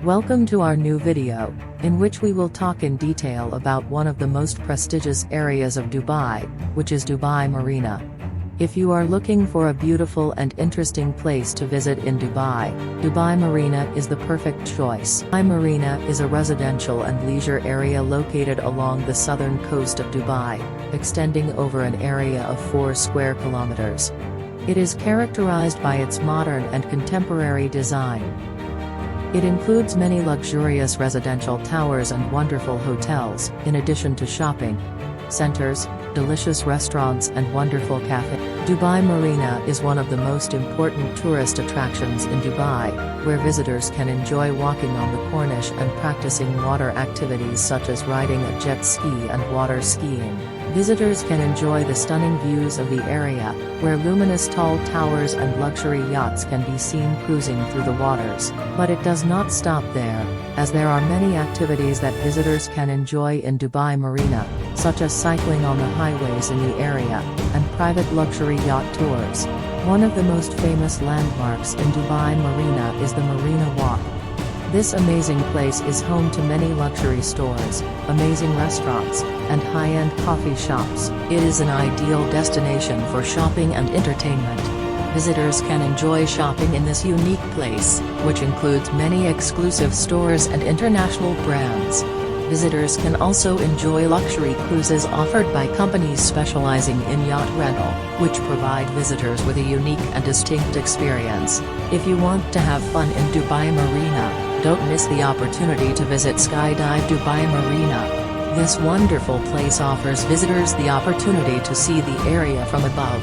Welcome to our new video, in which we will talk in detail about one of the most prestigious areas of Dubai, which is Dubai Marina. If you are looking for a beautiful and interesting place to visit in Dubai, Dubai Marina is the perfect choice. Dubai Marina is a residential and leisure area located along the southern coast of Dubai, extending over an area of 4 square kilometers. It is characterized by its modern and contemporary design. It includes many luxurious residential towers and wonderful hotels, in addition to shopping centers, delicious restaurants and wonderful cafes. Dubai Marina is one of the most important tourist attractions in Dubai, where visitors can enjoy walking on the Corniche and practicing water activities such as riding a jet ski and water skiing. Visitors can enjoy the stunning views of the area, where luminous tall towers and luxury yachts can be seen cruising through the waters. But it does not stop there, as there are many activities that visitors can enjoy in Dubai Marina, such as cycling on the highways in the area, and private luxury yacht tours. One of the most famous landmarks in Dubai Marina is the Marina Walk. This amazing place is home to many luxury stores, amazing restaurants, and high-end coffee shops. It is an ideal destination for shopping and entertainment. Visitors can enjoy shopping in this unique place, which includes many exclusive stores and international brands. Visitors can also enjoy luxury cruises offered by companies specializing in yacht rental, which provide visitors with a unique and distinct experience. If you want to have fun in Dubai Marina, don't miss the opportunity to visit Skydive Dubai Marina. This wonderful place offers visitors the opportunity to see the area from above.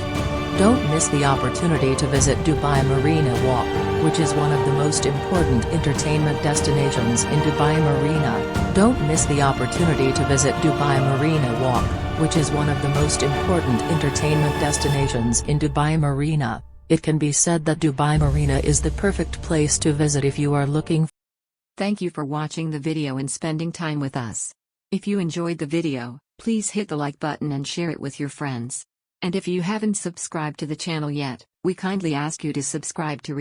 Don't miss the opportunity to visit Dubai Marina Walk, which is one of the most important entertainment destinations in Dubai Marina. Don't miss the opportunity to visit Dubai Marina Walk, which is one of the most important entertainment destinations in Dubai Marina. It can be said that Dubai Marina is the perfect place to visit if you are looking. Thank you for watching the video and spending time with us. If you enjoyed the video, please hit the like button and share it with your friends. And if you haven't subscribed to the channel yet, we kindly ask you to subscribe to